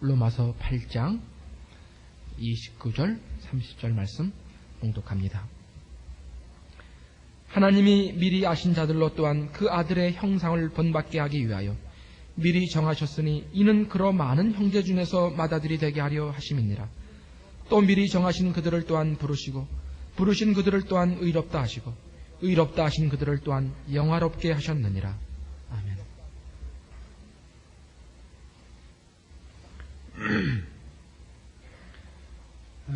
로마서 8장 29절 30절 말씀 봉독합니다. 하나님이 미리 아신 자들로 또한 그 아들의 형상을 본받게 하기 위하여 미리 정하셨으니 이는 그러 많은 형제 중에서 맏아들이 되게 하려 하심이니라. 또 미리 정하신 그들을 또한 부르시고 부르신 그들을 또한 의롭다 하시고 의롭다 하신 그들을 또한 영화롭게 하셨느니라. 아멘.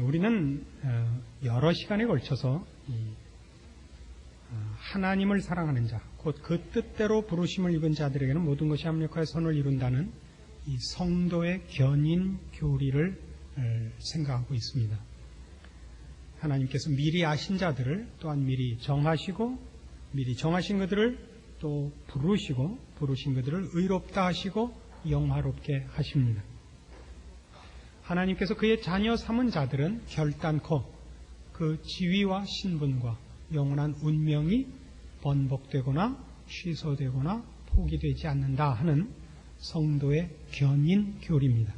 우리는 여러 시간에 걸쳐서 하나님을 사랑하는 자, 곧 그 뜻대로 부르심을 입은 자들에게는 모든 것이 합력하여 선을 이룬다는 이 성도의 견인 교리를 생각하고 있습니다. 하나님께서 미리 아신 자들을 또한 미리 정하시고 미리 정하신 그들을 또 부르시고 부르신 그들을 의롭다 하시고 영화롭게 하십니다. 하나님께서 그의 자녀 삼은 자들은 결단코 그 지위와 신분과 영원한 운명이 번복되거나 취소되거나 포기되지 않는다 하는 성도의 견인 교리입니다.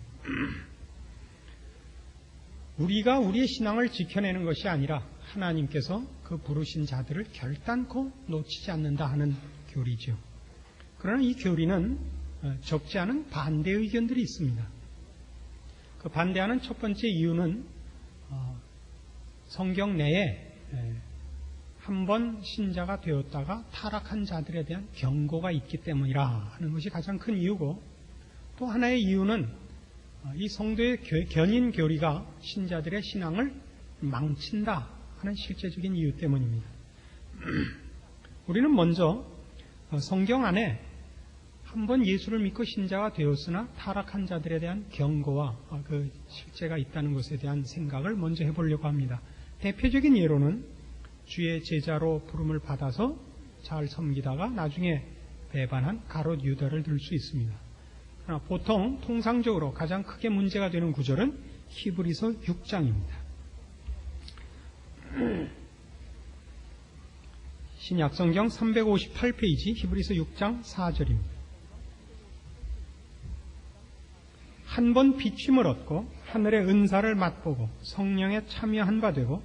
우리가 우리의 신앙을 지켜내는 것이 아니라 하나님께서 그 부르신 자들을 결단코 놓치지 않는다 하는 교리죠. 그러나 이 교리는 적지 않은 반대 의견들이 있습니다. 그 반대하는 첫 번째 이유는 성경 내에 한번 신자가 되었다가 타락한 자들에 대한 경고가 있기 때문이라 하는 것이 가장 큰 이유고, 또 하나의 이유는 이 성도의 견인 교리가 신자들의 신앙을 망친다 하는 실제적인 이유 때문입니다. 우리는 먼저 성경 안에 한번 예수를 믿고 신자가 되었으나 타락한 자들에 대한 경고와 그 실제가 있다는 것에 대한 생각을 먼저 해보려고 합니다. 대표적인 예로는 주의 제자로 부름을 받아서 잘 섬기다가 나중에 배반한 가롯 유다를 들 수 있습니다. 그러나 보통 통상적으로 가장 크게 문제가 되는 구절은 히브리서 6장입니다. 신약성경 358페이지 히브리서 6장 4절입니다. 한 번 비침을 얻고 하늘의 은사를 맛보고 성령에 참여한 바 되고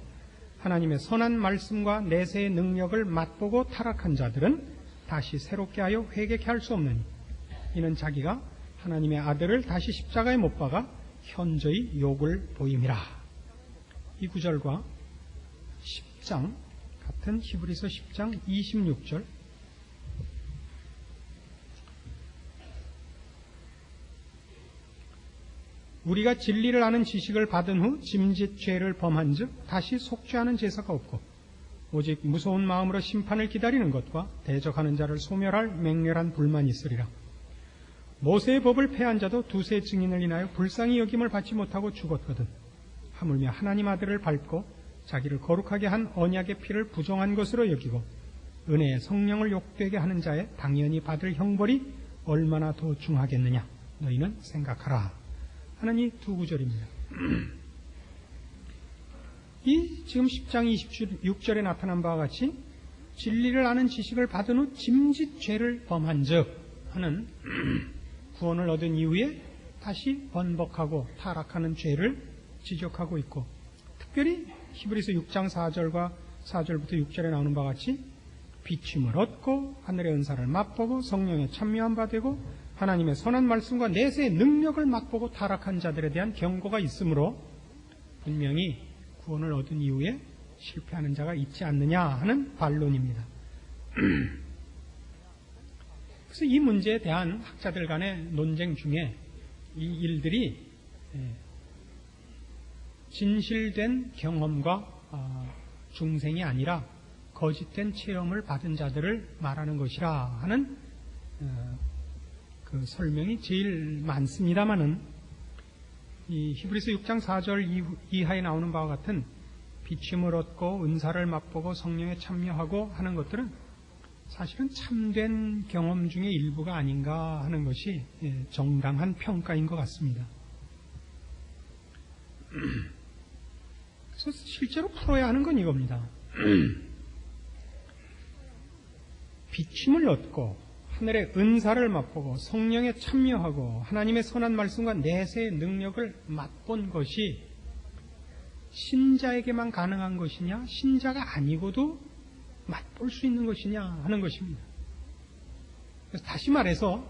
하나님의 선한 말씀과 내세의 능력을 맛보고 타락한 자들은 다시 새롭게 하여 회개케 할 수 없느니 이는 자기가 하나님의 아들을 다시 십자가에 못 박아 현저히 욕을 보임이라. 이 구절과 10장 같은 히브리서 10장 26절, 우리가 진리를 아는 지식을 받은 후 짐짓 죄를 범한 즉 다시 속죄하는 제사가 없고 오직 무서운 마음으로 심판을 기다리는 것과 대적하는 자를 소멸할 맹렬한 불만이 있으리라. 모세의 법을 폐한 자도 두세 증인을 인하여 불쌍히 여김을 받지 못하고 죽었거든 하물며 하나님 아들을 밟고 자기를 거룩하게 한 언약의 피를 부정한 것으로 여기고 은혜의 성령을 욕되게 하는 자의 당연히 받을 형벌이 얼마나 더 중하겠느냐 너희는 생각하라 하는 이 두 구절입니다. 이 지금 10장 26절에 나타난 바와 같이 진리를 아는 지식을 받은 후 짐짓 죄를 범한 즉 하는 구원을 얻은 이후에 다시 번복하고 타락하는 죄를 지적하고 있고, 특별히 히브리서 6장 4절과 4절부터 6절에 나오는 바와 같이 비침을 얻고 하늘의 은사를 맛보고 성령에 참여한 바 되고 하나님의 선한 말씀과 내세의 능력을 맛보고 타락한 자들에 대한 경고가 있으므로 분명히 구원을 얻은 이후에 실패하는 자가 있지 않느냐 하는 반론입니다. 그래서 이 문제에 대한 학자들 간의 논쟁 중에 이 일들이 진실된 경험과 중생이 아니라 거짓된 체험을 받은 자들을 말하는 것이라 하는 그 설명이 제일 많습니다만은 이 히브리서 6장 4절 이하에 나오는 바와 같은 비침을 얻고 은사를 맛보고 성령에 참여하고 하는 것들은 사실은 참된 경험 중의 일부가 아닌가 하는 것이 정당한 평가인 것 같습니다. 그래서 실제로 풀어야 하는 건 이겁니다. 비침을 얻고 하늘의 은사를 맛보고 성령에 참여하고 하나님의 선한 말씀과 내세의 능력을 맛본 것이 신자에게만 가능한 것이냐, 신자가 아니고도 맛볼 수 있는 것이냐 하는 것입니다. 그래서 다시 말해서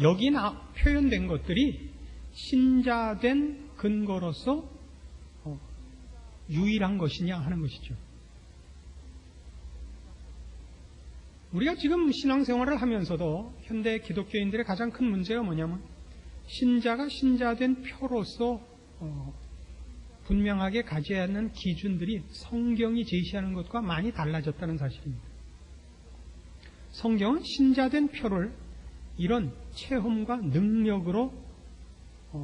여기 표현된 것들이 신자된 근거로서 유일한 것이냐 하는 것이죠. 우리가 지금 신앙생활을 하면서도 현대 기독교인들의 가장 큰 문제가 뭐냐면 신자가 신자된 표로서 분명하게 가져야 하는 기준들이 성경이 제시하는 것과 많이 달라졌다는 사실입니다. 성경은 신자된 표를 이런 체험과 능력으로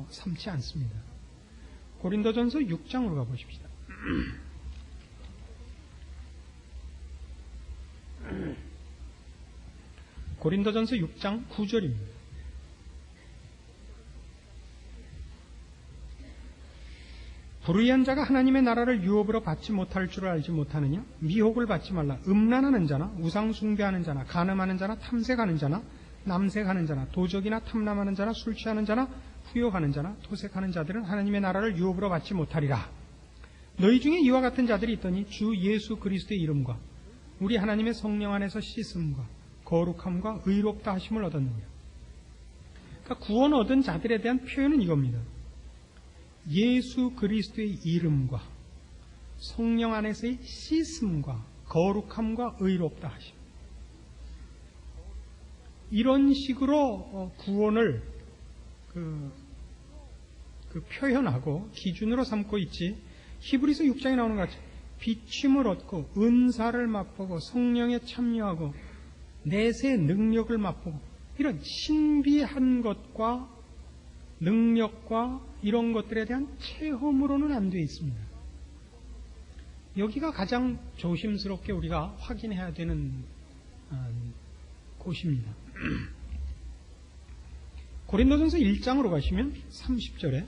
삼지 않습니다. 고린도전서 6장으로 가보십시다. 고린도전서 6장 9절입니다. 불의한 자가 하나님의 나라를 유업으로 받지 못할 줄을 알지 못하느냐? 미혹을 받지 말라. 음란하는 자나 우상 숭배하는 자나 간음하는 자나 탐색하는 자나 남색하는 자나 도적이나 탐람하는 자나 술 취하는 자나 후욕하는 자나 토색하는 자들은 하나님의 나라를 유업으로 받지 못하리라. 너희 중에 이와 같은 자들이 있더니 주 예수 그리스도의 이름과 우리 하나님의 성령 안에서 씻음과 거룩함과 의롭다 하심을 얻었느냐. 그러니까 구원 얻은 자들에 대한 표현은 이겁니다. 예수 그리스도의 이름과 성령 안에서의 씻음과 거룩함과 의롭다 하심. 이런 식으로 구원을 표현하고 기준으로 삼고 있지. 히브리서 6장에 나오는 것 같이 비침을 얻고 은사를 맛보고 성령에 참여하고 내세의 능력을 맛보고 이런 신비한 것과 능력과 이런 것들에 대한 체험으로는 안 되어 있습니다. 여기가 가장 조심스럽게 우리가 확인해야 되는 곳입니다. 고린도전서 1장으로 가시면 30절에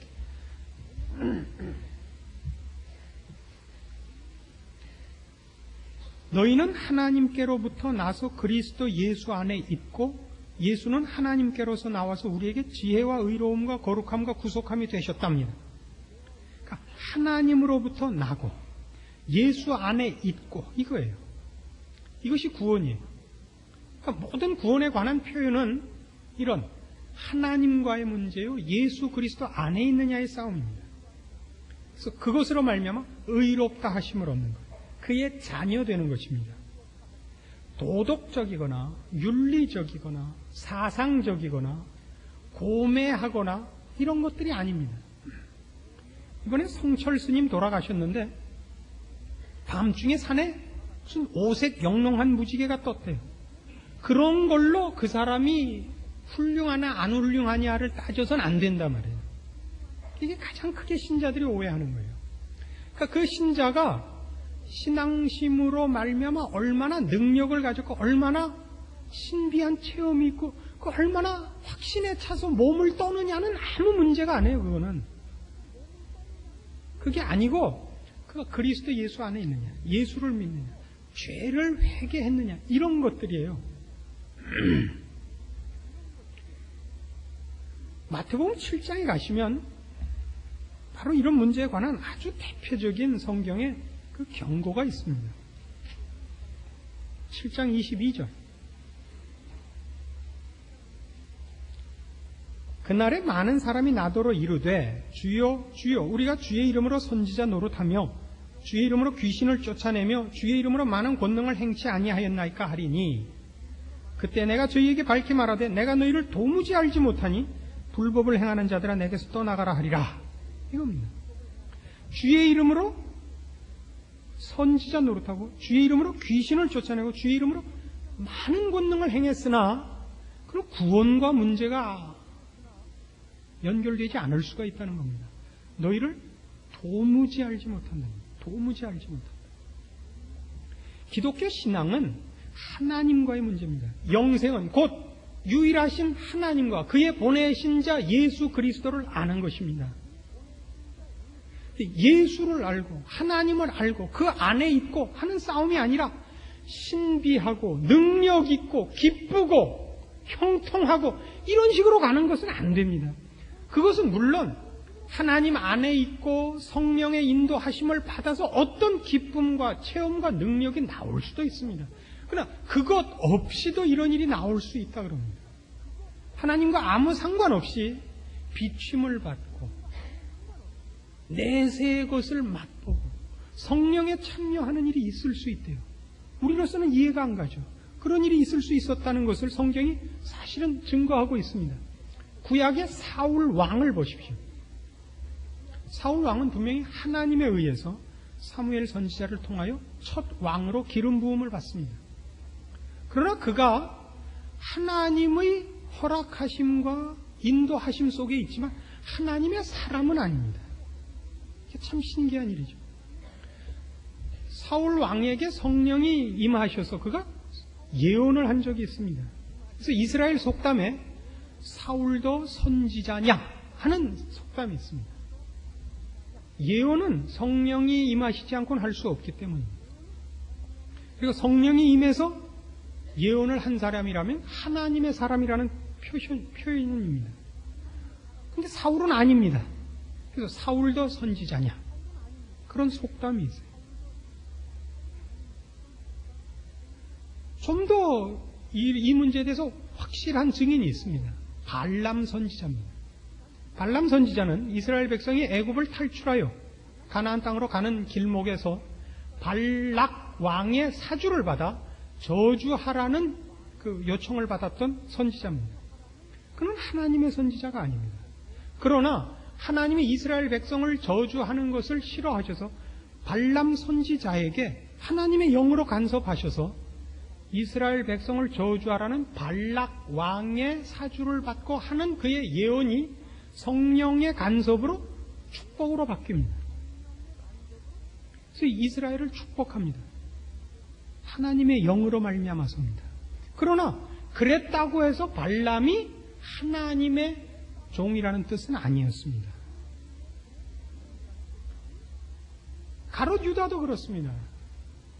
너희는 하나님께로부터 나서 그리스도 예수 안에 있고 예수는 하나님께로서 나와서 우리에게 지혜와 의로움과 거룩함과 구속함이 되셨답니다. 그러니까 하나님으로부터 나고 예수 안에 있고 이거예요. 이것이 구원이에요. 그러니까 모든 구원에 관한 표현은 이런 하나님과의 문제요, 예수 그리스도 안에 있느냐의 싸움입니다. 그래서 그것으로 말미암아 의롭다 하심을 얻는 것, 그의 자녀 되는 것입니다. 도덕적이거나 윤리적이거나 사상적이거나 고매하거나 이런 것들이 아닙니다. 이번에 성철 스님 돌아가셨는데 밤중에 산에 무슨 오색 영롱한 무지개가 떴대요. 그런 걸로 그 사람이 훌륭하냐 안 훌륭하냐를 따져서는 안 된단 말이에요. 이게 가장 크게 신자들이 오해하는 거예요. 그러니까 그 신자가 신앙심으로 말미암아 얼마나 능력을 가졌고 얼마나 신비한 체험이 있고 그 얼마나 확신에 차서 몸을 떠느냐는 아무 문제가 아니에요. 그거는 그게 아니고 그가 그리스도 예수 안에 있느냐, 예수를 믿느냐, 죄를 회개했느냐 이런 것들이에요. 마태복음 7장에 가시면 바로 이런 문제에 관한 아주 대표적인 성경의 그 경고가 있습니다. 7장 22절. 그날에 많은 사람이 나더러 이르되 주여 주여 우리가 주의 이름으로 선지자 노릇하며 주의 이름으로 귀신을 쫓아내며 주의 이름으로 많은 권능을 행치 아니하였나이까 하리니 그때 내가 저희에게 밝히 말하되 내가 너희를 도무지 알지 못하니 불법을 행하는 자들아 내게서 떠나가라 하리라. 이겁니다. 주의 이름으로 선지자 노릇하고 주의 이름으로 귀신을 쫓아내고 주의 이름으로 많은 권능을 행했으나 그런 구원과 문제가 연결되지 않을 수가 있다는 겁니다. 너희를 도무지 알지 못한다. 도무지 알지 못한다. 기독교 신앙은 하나님과의 문제입니다. 영생은 곧 유일하신 하나님과 그의 보내신 자 예수 그리스도를 아는 것입니다. 예수를 알고 하나님을 알고 그 안에 있고 하는 싸움이 아니라 신비하고 능력 있고 기쁘고 형통하고 이런 식으로 가는 것은 안 됩니다. 그것은 물론 하나님 안에 있고 성령의 인도하심을 받아서 어떤 기쁨과 체험과 능력이 나올 수도 있습니다. 그러나 그것 없이도 이런 일이 나올 수 있다 그럽니다. 하나님과 아무 상관없이 비춤을 받고 내세의 것을 맛보고 성령에 참여하는 일이 있을 수 있대요. 우리로서는 이해가 안 가죠. 그런 일이 있을 수 있었다는 것을 성경이 사실은 증거하고 있습니다. 구약의 사울 왕을 보십시오. 사울 왕은 분명히 하나님에 의해서 사무엘 선지자를 통하여 첫 왕으로 기름 부음을 받습니다. 그러나 그가 하나님의 허락하심과 인도하심 속에 있지만 하나님의 사람은 아닙니다. 이게 참 신기한 일이죠. 사울 왕에게 성령이 임하셔서 그가 예언을 한 적이 있습니다. 그래서 이스라엘 속담에 사울도 선지자냐 하는 속담이 있습니다. 예언은 성령이 임하시지 않고는 할 수 없기 때문입니다. 그리고 성령이 임해서 예언을 한 사람이라면 하나님의 사람이라는 표현입니다. 그런데 사울은 아닙니다. 그래서 사울도 선지자냐 그런 속담이 있어요. 좀 더 이 문제에 대해서 확실한 증인이 있습니다. 발람 선지자입니다. 발람 선지자는 이스라엘 백성이 애굽을 탈출하여 가나안 땅으로 가는 길목에서 발락 왕의 사주를 받아 저주하라는 그 요청을 받았던 선지자입니다. 그는 하나님의 선지자가 아닙니다. 그러나 하나님이 이스라엘 백성을 저주하는 것을 싫어하셔서 발람 선지자에게 하나님의 영으로 간섭하셔서 이스라엘 백성을 저주하라는 발락 왕의 사주를 받고 하는 그의 예언이 성령의 간섭으로 축복으로 바뀝니다. 그래서 이스라엘을 축복합니다. 하나님의 영으로 말미암아서입니다. 그러나 그랬다고 해서 발람이 하나님의 종이라는 뜻은 아니었습니다. 가롯 유다도 그렇습니다.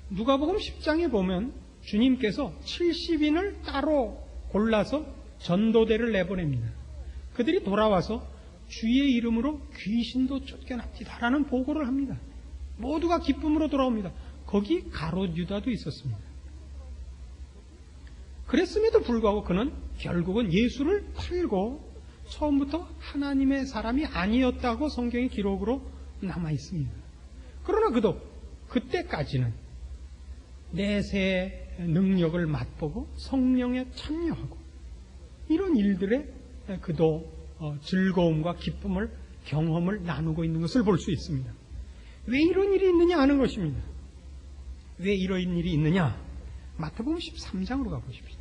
누가복음 10장에 보면 주님께서 70인을 따로 골라서 전도대를 내보냅니다. 그들이 돌아와서 주의 이름으로 귀신도 쫓겨납니다라는 보고를 합니다. 모두가 기쁨으로 돌아옵니다. 거기 가롯 유다도 있었습니다. 그랬음에도 불구하고 그는 결국은 예수를 팔고 처음부터 하나님의 사람이 아니었다고 성경의 기록으로 남아 있습니다. 그러나 그도 그때까지는 내세의 능력을 맛보고 성령에 참여하고 이런 일들에 그도 즐거움과 기쁨을 경험을 나누고 있는 것을 볼 수 있습니다. 왜 이런 일이 있느냐 하는 것입니다. 왜 이런 일이 있느냐? 마태복음 13장으로 가보십시오.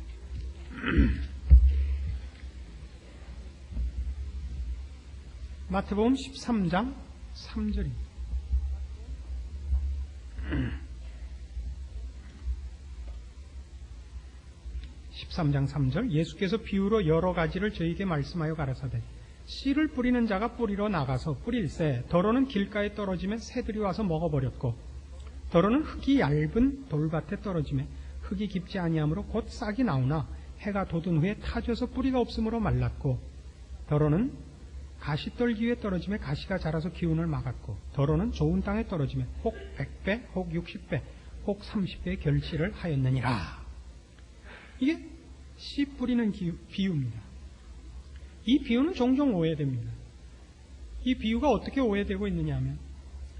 마태복음 13장 3절입니다. 13장 3절 예수께서 비유로 여러 가지를 저희에게 말씀하여 가라사대 씨를 뿌리는 자가 뿌리러 나가서 뿌릴새 더러는 길가에 떨어지면 새들이 와서 먹어버렸고 더러는 흙이 얇은 돌밭에 떨어지면 흙이 깊지 아니하므로 곧 싹이 나오나 해가 돋은 후에 타져서 뿌리가 없으므로 말랐고 더러는 가시떨기 위에 떨어지면 가시가 자라서 기운을 막았고 더러는 좋은 땅에 떨어지면 혹 100배 혹 60배 혹 30배의 결실을 하였느니라. 이게 씨 뿌리는 비유입니다. 이 비유는 종종 오해됩니다. 이 비유가 어떻게 오해되고 있느냐 하면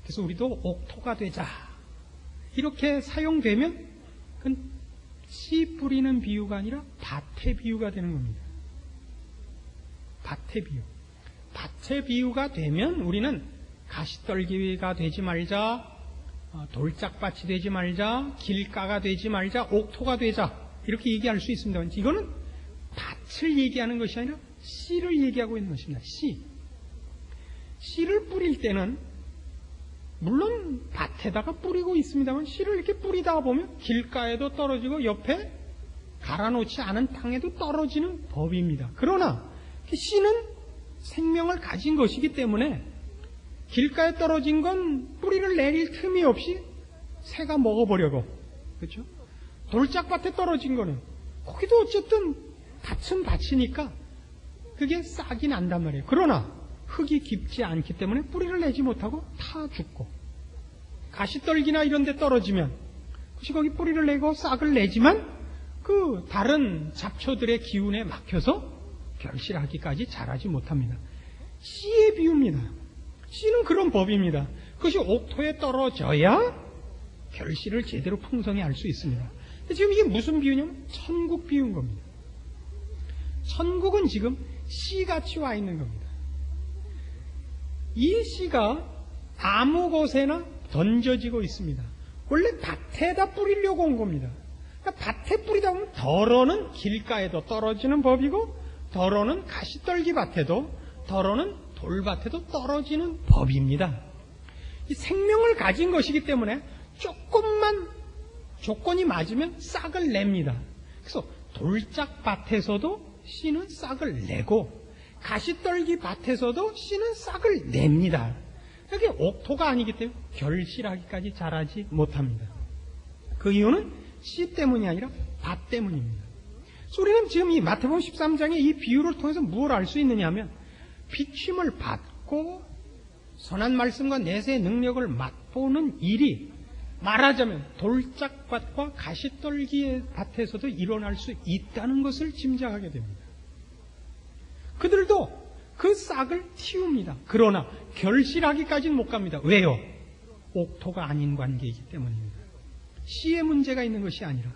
그래서 우리도 옥토가 되자 이렇게 사용되면 그건 씨 뿌리는 비유가 아니라 밭의 비유가 되는 겁니다. 밭의 비유. 밭의 비유가 되면 우리는 가시떨기가 되지 말자, 돌짝밭이 되지 말자, 길가가 되지 말자, 옥토가 되자 이렇게 얘기할 수 있습니다. 이거는 밭을 얘기하는 것이 아니라 씨를 얘기하고 있는 것입니다. 씨를 뿌릴 때는 물론 밭에다가 뿌리고 있습니다만 씨를 이렇게 뿌리다 보면 길가에도 떨어지고 옆에 갈아놓지 않은 땅에도 떨어지는 법입니다. 그러나 씨는 생명을 가진 것이기 때문에 길가에 떨어진 건 뿌리를 내릴 틈이 없이 새가 먹어보려고 그렇죠? 돌짝밭에 떨어진 거는 거기도 어쨌든 밭은 밭이니까 그게 싹이 난단 말이에요. 그러나 흙이 깊지 않기 때문에 뿌리를 내지 못하고 타 죽고, 가시떨기나 이런 데 떨어지면 그것이 거기 뿌리를 내고 싹을 내지만 그 다른 잡초들의 기운에 막혀서 결실하기까지 자라지 못합니다. 씨의 비유입니다. 씨는 그런 법입니다. 그것이 옥토에 떨어져야 결실을 제대로 풍성히 할 수 있습니다. 지금 이게 무슨 비유냐면 천국 비유인 겁니다. 천국은 지금 씨같이 와 있는 겁니다. 이 씨가 아무 곳에나 던져지고 있습니다. 원래 밭에다 뿌리려고 온 겁니다. 그러니까 밭에 뿌리다 보면 덜어는 길가에도 떨어지는 법이고, 덜어는 가시떨기 밭에도, 덜어는 돌밭에도 떨어지는 법입니다. 이 생명을 가진 것이기 때문에 조금만 조건이 맞으면 싹을 냅니다. 그래서 돌짝밭에서도 씨는 싹을 내고, 가시떨기 밭에서도 씨는 싹을 냅니다. 그게 옥토가 아니기 때문에 결실하기까지 자라지 못합니다. 그 이유는 씨 때문이 아니라 밭 때문입니다. 그래서 우리는 지금 이 마태복음 13장의 이 비유를 통해서 무엇을 알 수 있느냐 하면, 비침을 받고 선한 말씀과 내세의 능력을 맛보는 일이 말하자면 돌짝밭과 가시떨기의 밭에서도 일어날 수 있다는 것을 짐작하게 됩니다. 그들도 그 싹을 틔웁니다. 그러나 결실하기까지는 못 갑니다. 왜요? 옥토가 아닌 관계이기 때문입니다. 씨의 문제가 있는 것이 아니라,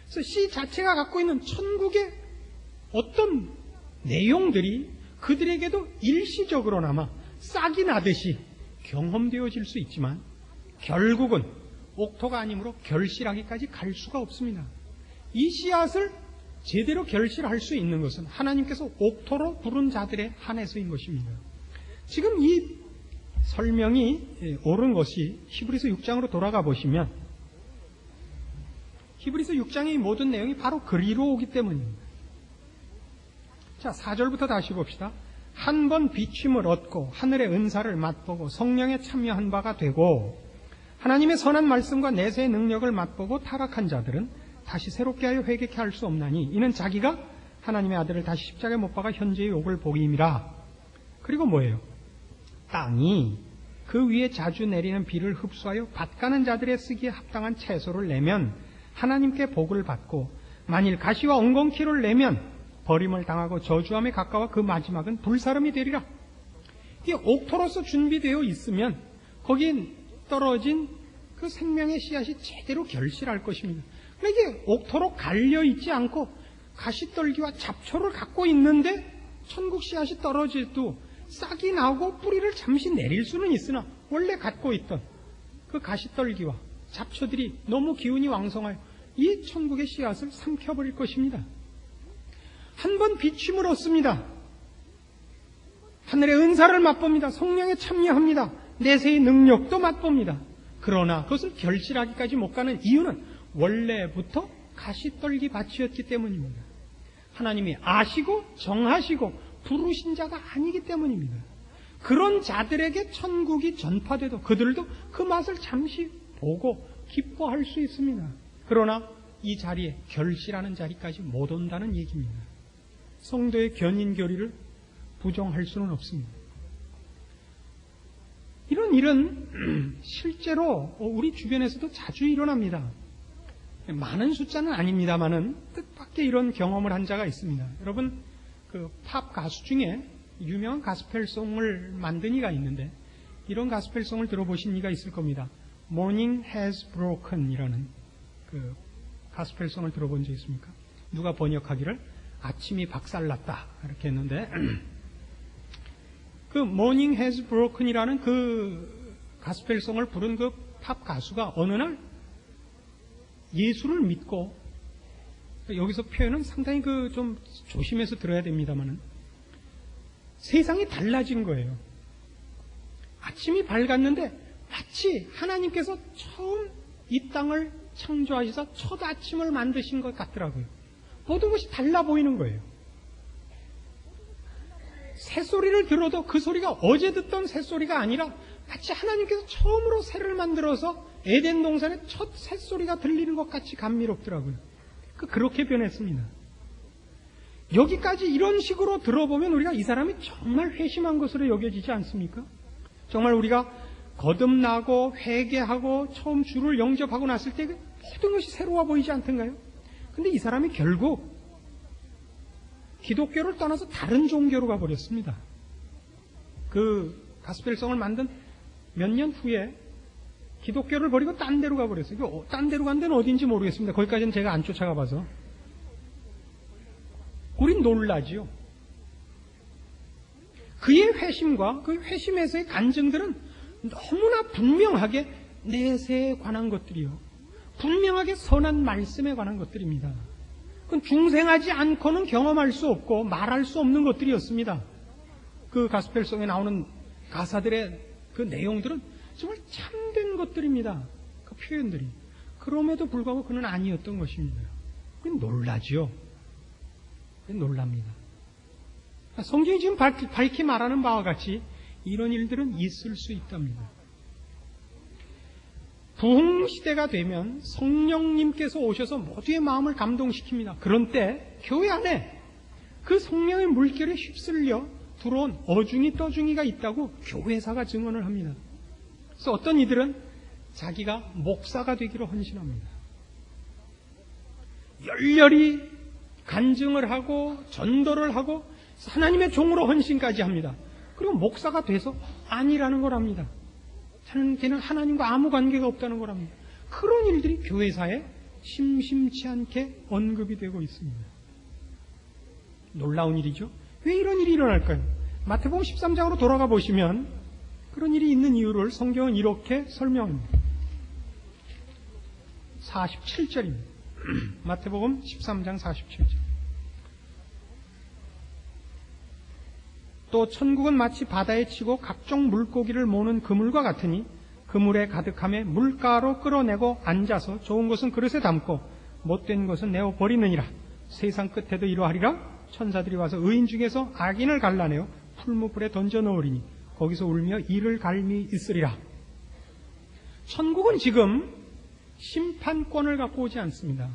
그래서 씨 자체가 갖고 있는 천국의 어떤 내용들이 그들에게도 일시적으로나마 싹이 나듯이 경험되어질 수 있지만 결국은 옥토가 아니므로 결실하기까지 갈 수가 없습니다. 이 씨앗을 제대로 결실할 수 있는 것은 하나님께서 옥토로 부른 자들에 한해서인 것입니다. 지금 이 설명이 옳은 것이 히브리서 6장으로 돌아가 보시면, 히브리서 6장의 모든 내용이 바로 그리로 오기 때문입니다. 자, 4절부터 다시 봅시다. 한 번 비침을 얻고 하늘의 은사를 맛보고 성령에 참여한 바가 되고 하나님의 선한 말씀과 내세의 능력을 맛보고 타락한 자들은 다시 새롭게 하여 회개케 할 수 없나니 이는 자기가 하나님의 아들을 다시 십자가에 못 박아 현재의 욕을 보임이라. 그리고 뭐예요? 땅이 그 위에 자주 내리는 비를 흡수하여 밭 가는 자들의 쓰기에 합당한 채소를 내면 하나님께 복을 받고, 만일 가시와 엉겅퀴를 내면 버림을 당하고 저주함에 가까워 그 마지막은 불사름이 되리라. 이게 옥토로서 준비되어 있으면 거기에 떨어진 그 생명의 씨앗이 제대로 결실할 것입니다. 그러니까 이게 옥토로 갈려 있지 않고 가시떨기와 잡초를 갖고 있는데 천국 씨앗이 떨어져도 싹이 나오고 뿌리를 잠시 내릴 수는 있으나 원래 갖고 있던 그 가시떨기와 잡초들이 너무 기운이 왕성하여 이 천국의 씨앗을 삼켜버릴 것입니다. 한 번 비침을 얻습니다. 하늘의 은사를 맛봅니다. 성령에 참여합니다. 내세의 능력도 맛봅니다. 그러나 그것을 결실하기까지 못 가는 이유는 원래부터 가시떨기 밭이었기 때문입니다. 하나님이 아시고 정하시고 부르신 자가 아니기 때문입니다. 그런 자들에게 천국이 전파돼도 그들도 그 맛을 잠시 보고 기뻐할 수 있습니다. 그러나 이 자리에 결실하는 자리까지 못 온다는 얘기입니다. 성도의 견인교리를 부정할 수는 없습니다. 이런 일은 실제로 우리 주변에서도 자주 일어납니다. 많은 숫자는 아닙니다만은 뜻밖의 이런 경험을 한 자가 있습니다. 여러분, 그 팝 가수 중에 유명한 가스펠송을 만든 이가 있는데 이런 가스펠송을 들어보신 이가 있을 겁니다. Morning has broken 이라는 그 가스펠송을 들어본 적 있습니까? 누가 번역하기를 아침이 박살났다 이렇게 했는데 그 Morning has broken 이라는 그 가스펠송을 부른 그 팝 가수가 어느 날 예수를 믿고, 여기서 표현은 상당히 그 좀 조심해서 들어야 됩니다만은 세상이 달라진 거예요. 아침이 밝았는데 마치 하나님께서 처음 이 땅을 창조하셔서 첫 아침을 만드신 것 같더라고요. 모든 것이 달라 보이는 거예요. 새소리를 들어도 그 소리가 어제 듣던 새소리가 아니라 마치 하나님께서 처음으로 새를 만들어서 에덴 동산에 첫 새소리가 들리는 것 같이 감미롭더라고요. 그렇게 변했습니다. 여기까지 이런 식으로 들어보면 우리가 이 사람이 정말 회심한 것으로 여겨지지 않습니까? 정말 우리가 거듭나고 회개하고 처음 주를 영접하고 났을 때 모든 것이 새로워 보이지 않던가요? 근데 이 사람이 결국 기독교를 떠나서 다른 종교로 가버렸습니다. 그 가스펠성을 만든 몇 년 후에 기독교를 버리고 딴 데로 가버렸어요. 딴 데로 간 데는 어딘지 모르겠습니다. 거기까지는 제가 안 쫓아가 봐서. 우린 놀라지요. 그의 회심과 그 회심에서의 간증들은 너무나 분명하게 내세에 관한 것들이요. 분명하게 선한 말씀에 관한 것들입니다. 그건 중생하지 않고는 경험할 수 없고 말할 수 없는 것들이었습니다. 그 가스펠송에 나오는 가사들의 그 내용들은 정말 참된 것들입니다. 그 표현들이. 그럼에도 불구하고 그는 아니었던 것입니다. 그건 놀라죠. 그건 놀랍니다. 성경이 지금 밝히 말하는 바와 같이 이런 일들은 있을 수 있답니다. 부흥시대가 되면 성령님께서 오셔서 모두의 마음을 감동시킵니다. 그런 때 교회 안에 그 성령의 물결에 휩쓸려 들어온 어중이 떠중이가 있다고 교회사가 증언을 합니다. 그래서 어떤 이들은 자기가 목사가 되기로 헌신합니다. 열렬히 간증을 하고 전도를 하고 하나님의 종으로 헌신까지 합니다. 그리고 목사가 돼서 아니라는 걸 합니다. 걔는 하나님과 아무 관계가 없다는 걸 합니다. 그런 일들이 교회사에 심심치 않게 언급이 되고 있습니다. 놀라운 일이죠. 왜 이런 일이 일어날까요? 마태복음 13장으로 돌아가 보시면 그런 일이 있는 이유를 성경은 이렇게 설명합니다. 47절입니다. 마태복음 13장 47절. 또 천국은 마치 바다에 치고 각종 물고기를 모는 그물과 같으니 그물에 가득함에 물가로 끌어내고 앉아서 좋은 것은 그릇에 담고 못된 것은 내어 버리느니라. 세상 끝에도 이러하리라. 천사들이 와서 의인 중에서 악인을 갈라내어 풀무불에 던져 넣으리니 거기서 울며 이를 갈미 있으리라. 천국은 지금 심판권을 갖고 오지 않습니다.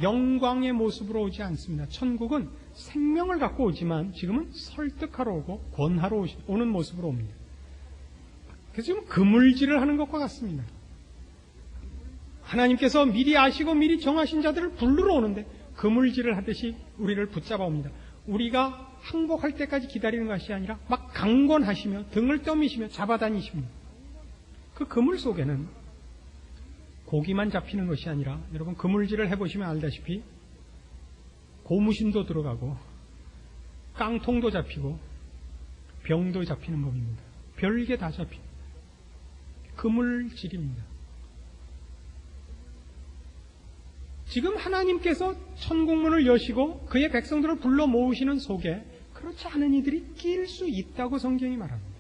영광의 모습으로 오지 않습니다. 천국은 생명을 갖고 오지만 지금은 설득하러 오고 권하러 오는 모습으로 옵니다. 그래서 지금 그물질을 하는 것과 같습니다. 하나님께서 미리 아시고 미리 정하신 자들을 부르러 오는데 그물질을 하듯이 우리를 붙잡아 옵니다. 우리가 항복할 때까지 기다리는 것이 아니라 막 강권하시며 등을 떠미시며 잡아다니십니다. 그 그물 속에는 고기만 잡히는 것이 아니라 여러분 그물질을 해보시면 알다시피 고무신도 들어가고 깡통도 잡히고 병도 잡히는 법입니다. 별게 다 잡힙니다. 그물질입니다. 지금 하나님께서 천국문을 여시고 그의 백성들을 불러 모으시는 속에 그렇지 않은 이들이 낄 수 있다고 성경이 말합니다.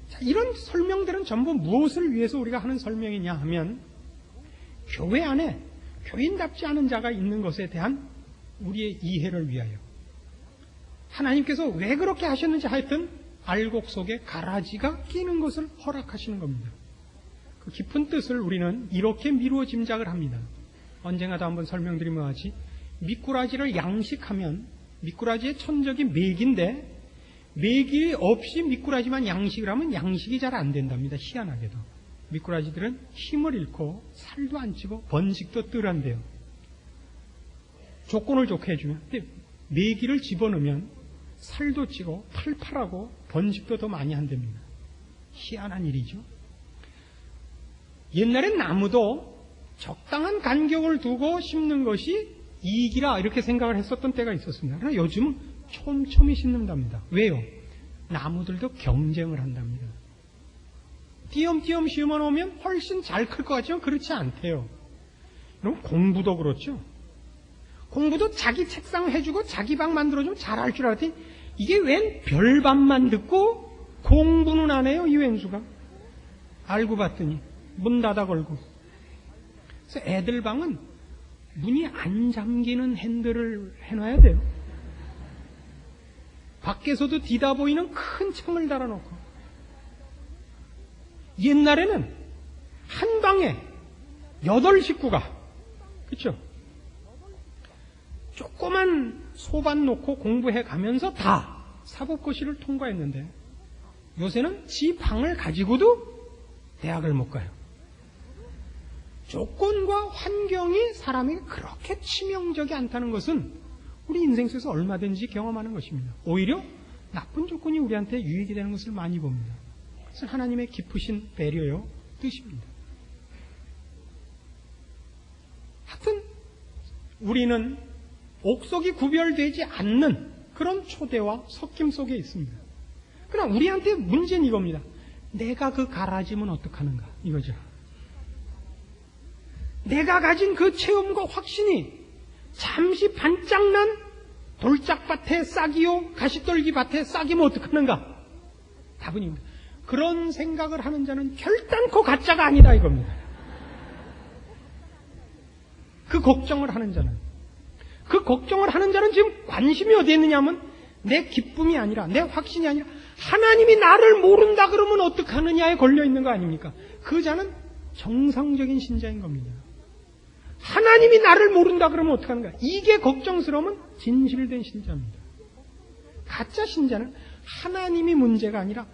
자, 이런 설명들은 전부 무엇을 위해서 우리가 하는 설명이냐 하면 교회 안에 교인답지 않은 자가 있는 것에 대한 우리의 이해를 위하여 하나님께서 왜 그렇게 하셨는지 하여튼 알곡 속에 가라지가 끼는 것을 허락하시는 겁니다. 그 깊은 뜻을 우리는 이렇게 미루어 짐작을 합니다. 언젠가도 한번 설명드린 것 같이 미꾸라지를 양식하면 미꾸라지의 천적이 메기인데 메기 없이 미꾸라지만 양식을 하면 양식이 잘 안 된답니다. 희한하게도. 미꾸라지들은 힘을 잃고 살도 안 찌고 번식도 뜰한데요. 조건을 좋게 해주면. 근데 메기를 집어넣으면 살도 찌고 팔팔하고 번식도 더 많이 한답니다. 희한한 일이죠. 옛날엔 나무도 적당한 간격을 두고 심는 것이 이익이라 이렇게 생각을 했었던 때가 있었습니다. 그러나 요즘은 촘촘히 심는답니다. 왜요? 나무들도 경쟁을 한답니다. 띄엄띄엄 심어놓으면 훨씬 잘 클 것 같지만 그렇지 않대요. 그럼 공부도 그렇죠. 공부도 자기 책상 해주고 자기 방 만들어주면 잘할 줄 알았더니 이게 웬 별밤만 듣고 공부는 안 해요, 이 왼수가. 알고 봤더니 문 닫아 걸고. 그래서 애들 방은 문이 안 잠기는 핸들을 해놔야 돼요. 밖에서도 뒤다 보이는 큰 창을 달아놓고 옛날에는 한 방에 8식구가, 그렇죠? 조그만 소반 놓고 공부해 가면서 다 사법고시를 통과했는데 요새는 지 방을 가지고도 대학을 못 가요. 조건과 환경이 사람에게 그렇게 치명적이 않다는 것은 우리 인생 속에서 얼마든지 경험하는 것입니다. 오히려 나쁜 조건이 우리한테 유익이 되는 것을 많이 봅니다. 그것은 하나님의 깊으신 배려요, 뜻입니다. 하여튼 우리는 옥석이 구별되지 않는 그런 초대와 섞임 속에 있습니다. 그러나 우리한테 문제는 이겁니다. 내가 그 가라짐은 어떡하는가, 이거죠. 내가 가진 그 체험과 확신이 잠시 반짝난 돌짝밭의 싹이요 가시떨기 밭의 싹이면 어떡하는가? 답은 입니다. 그런 생각을 하는 자는 결단코 가짜가 아니다, 이겁니다. 그 걱정을 하는 자는, 그 걱정을 하는 자는 지금 관심이 어디에 있느냐 하면 내 기쁨이 아니라, 내 확신이 아니라 하나님이 나를 모른다 그러면 어떡하느냐에 걸려 있는 거 아닙니까? 그 자는 정상적인 신자인 겁니다. 하나님이 나를 모른다 그러면 어떡하는가? 이게 걱정스러우면 진실된 신자입니다. 가짜 신자는 하나님이 문제가 아니라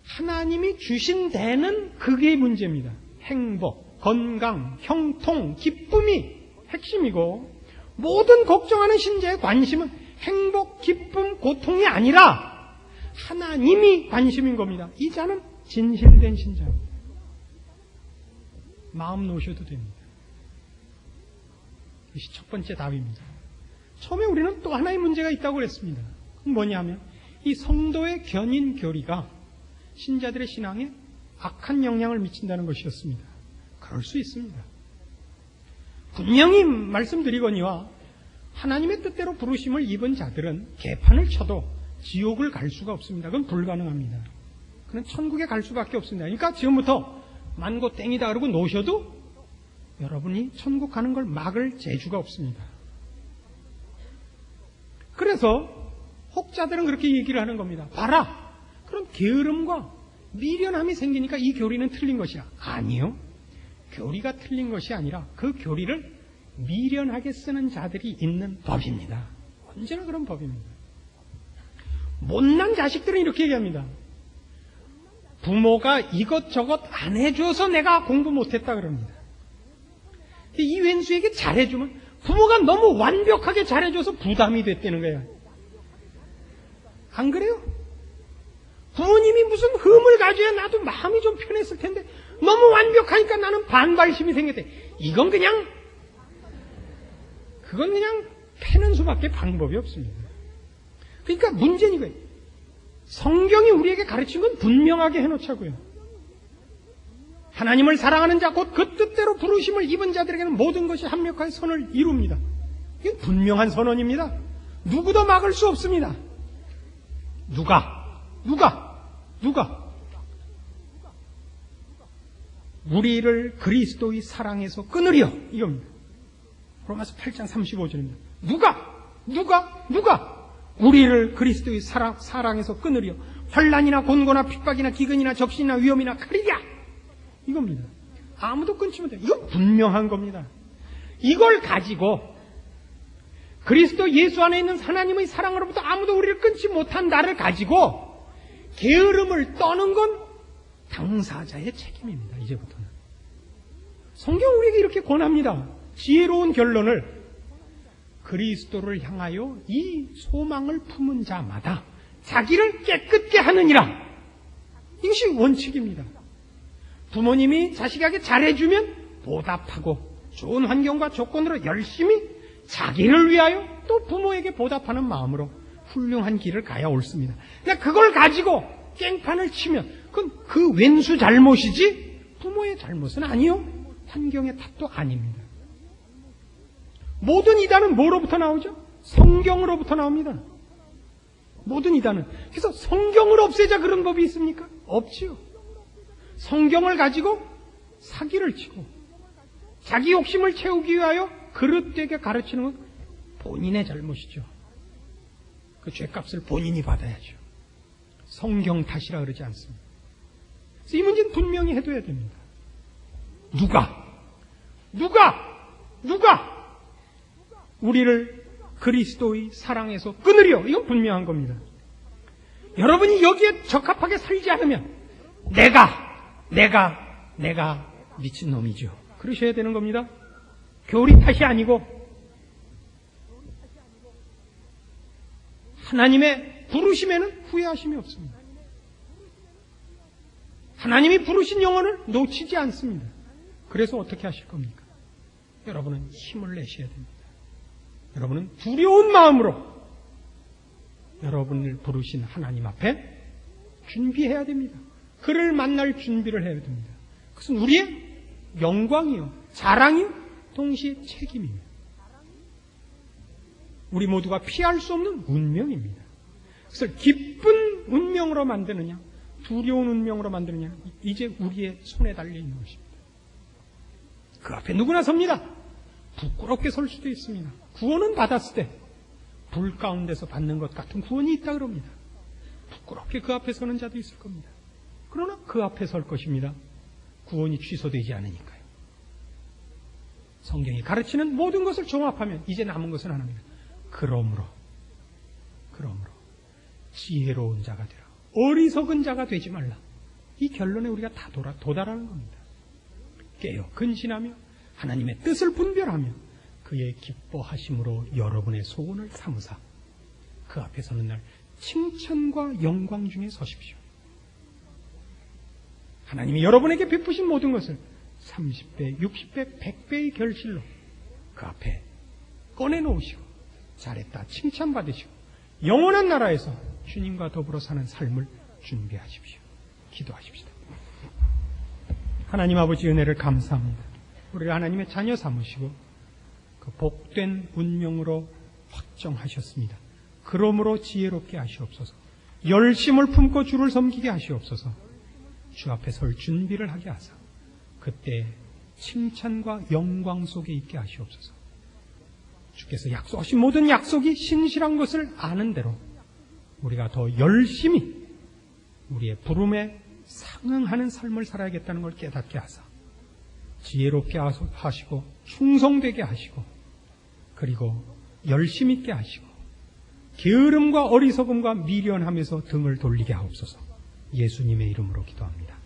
하나님이 주신 데는 그게 문제입니다. 행복, 건강, 형통, 기쁨이 핵심이고, 모든 걱정하는 신자의 관심은 행복, 기쁨, 고통이 아니라 하나님이 관심인 겁니다. 이 자는 진실된 신자입니다. 마음 놓으셔도 됩니다. 이것이 첫 번째 답입니다. 처음에 우리는 또 하나의 문제가 있다고 그랬습니다. 그건 뭐냐면 이 성도의 견인 교리가 신자들의 신앙에 악한 영향을 미친다는 것이었습니다. 그럴 수 있습니다. 분명히 말씀드리거니와 하나님의 뜻대로 부르심을 입은 자들은 개판을 쳐도 지옥을 갈 수가 없습니다. 그건 불가능합니다. 그는 천국에 갈 수밖에 없습니다. 그러니까 지금부터 만고 땡이다 그러고 놓으셔도 여러분이 천국 가는 걸 막을 재주가 없습니다. 그래서 혹자들은 그렇게 얘기를 하는 겁니다. 봐라, 그럼 게으름과 미련함이 생기니까 이 교리는 틀린 것이야. 아니요. 교리가 틀린 것이 아니라 그 교리를 미련하게 쓰는 자들이 있는 법입니다. 언제나 그런 법입니다. 못난 자식들은 이렇게 얘기합니다. 부모가 이것저것 안 해줘서 내가 공부 못했다 그럽니다. 이 왼수에게 잘해주면 부모가 너무 완벽하게 잘해줘서 부담이 됐다는 거예요. 안 그래요? 부모님이 무슨 흠을 가져야 나도 마음이 좀 편했을 텐데 너무 완벽하니까 나는 반발심이 생겼대. 그건 그냥 패는 수밖에 방법이 없습니다. 그러니까 문제는 이거예요. 성경이 우리에게 가르친 건 분명하게 해놓자고요. 하나님을 사랑하는 자, 곧 그 뜻대로 부르심을 입은 자들에게는 모든 것이 합력하여 선을 이룹니다. 이건 분명한 선언입니다. 누구도 막을 수 없습니다. 누가 우리를 그리스도의 사랑에서 끊으려, 이겁니다. 로마서 8장 35절입니다. 누가 우리를 그리스도의 사랑에서 끊으려 환난이나 곤고나 핍박이나 기근이나 적신이나 위험이나 칼이랴, 이겁니다. 아무도 끊지 못해요. 이건 분명한 겁니다. 이걸 가지고 그리스도 예수 안에 있는 하나님의 사랑으로부터 아무도 우리를 끊지 못한 나를 가지고 게으름을 떠는 건 당사자의 책임입니다. 이제부터는. 성경 우리에게 이렇게 권합니다. 지혜로운 결론을 그리스도를 향하여 이 소망을 품은 자마다 자기를 깨끗게 하느니라. 이것이 원칙입니다. 부모님이 자식에게 잘해주면 보답하고 좋은 환경과 조건으로 열심히 자기를 위하여 또 부모에게 보답하는 마음으로 훌륭한 길을 가야 옳습니다. 그러니까 그걸 가지고 깽판을 치면 그건 그 왼수 잘못이지 부모의 잘못은 아니요, 환경의 탓도 아닙니다. 모든 이단은 뭐로부터 나오죠? 성경으로부터 나옵니다. 모든 이단은. 그래서 성경을 없애자 그런 법이 있습니까? 없지요. 성경을 가지고 사기를 치고 자기 욕심을 채우기 위하여 그릇되게 가르치는 건 본인의 잘못이죠. 그 죄값을 본인이 받아야죠. 성경 탓이라 그러지 않습니다. 그래서 이 문제는 분명히 해둬야 됩니다. 누가 우리를 그리스도의 사랑에서 끊으려? 이건 분명한 겁니다. 여러분이 여기에 적합하게 살지 않으면 내가 미친놈이죠. 그러셔야 되는 겁니다. 교리 탓이 아니고 하나님의 부르심에는 후회하심이 없습니다. 하나님이 부르신 영혼을 놓치지 않습니다. 그래서 어떻게 하실 겁니까? 여러분은 힘을 내셔야 됩니다. 여러분은 두려운 마음으로 여러분을 부르신 하나님 앞에 준비해야 됩니다. 그를 만날 준비를 해야 됩니다. 그것은 우리의 영광이요, 자랑이요, 동시에 책임입니다. 우리 모두가 피할 수 없는 운명입니다. 그래서 기쁜 운명으로 만드느냐, 두려운 운명으로 만드느냐, 이제 우리의 손에 달려있는 것입니다. 그 앞에 누구나 섭니다. 부끄럽게 설 수도 있습니다. 구원은 받았을 때 불 가운데서 받는 것 같은 구원이 있다 그럽니다. 부끄럽게 그 앞에 서는 자도 있을 겁니다. 그러나 그 앞에 설 것입니다. 구원이 취소되지 않으니까요. 성경이 가르치는 모든 것을 종합하면 이제 남은 것은 하나입니다. 그러므로 지혜로운 자가 되라. 어리석은 자가 되지 말라. 이 결론에 우리가 다 도달하는 겁니다. 깨어 근신하며 하나님의 뜻을 분별하며 그의 기뻐하심으로 여러분의 소원을 삼으사 그 앞에 서는 날 칭찬과 영광 중에 서십시오. 하나님이 여러분에게 베푸신 모든 것을 30배, 60배, 100배의 결실로 그 앞에 꺼내놓으시고 잘했다 칭찬받으시고 영원한 나라에서 주님과 더불어 사는 삶을 준비하십시오. 기도하십시다. 하나님 아버지 은혜를 감사합니다. 우리를 하나님의 자녀 삼으시고 그 복된 운명으로 확정하셨습니다. 그러므로 지혜롭게 하시옵소서. 열심을 품고 주를 섬기게 하시옵소서. 주 앞에 설 준비를 하게 하사 그때 칭찬과 영광 속에 있게 하시옵소서. 주께서 약속하신 모든 약속이 신실한 것을 아는 대로 우리가 더 열심히 우리의 부름에 상응하는 삶을 살아야겠다는 걸 깨닫게 하사 지혜롭게 하시고 충성되게 하시고 그리고 열심 있게 하시고 게으름과 어리석음과 미련함에서 등을 돌리게 하옵소서. 예수님의 이름으로 기도합니다.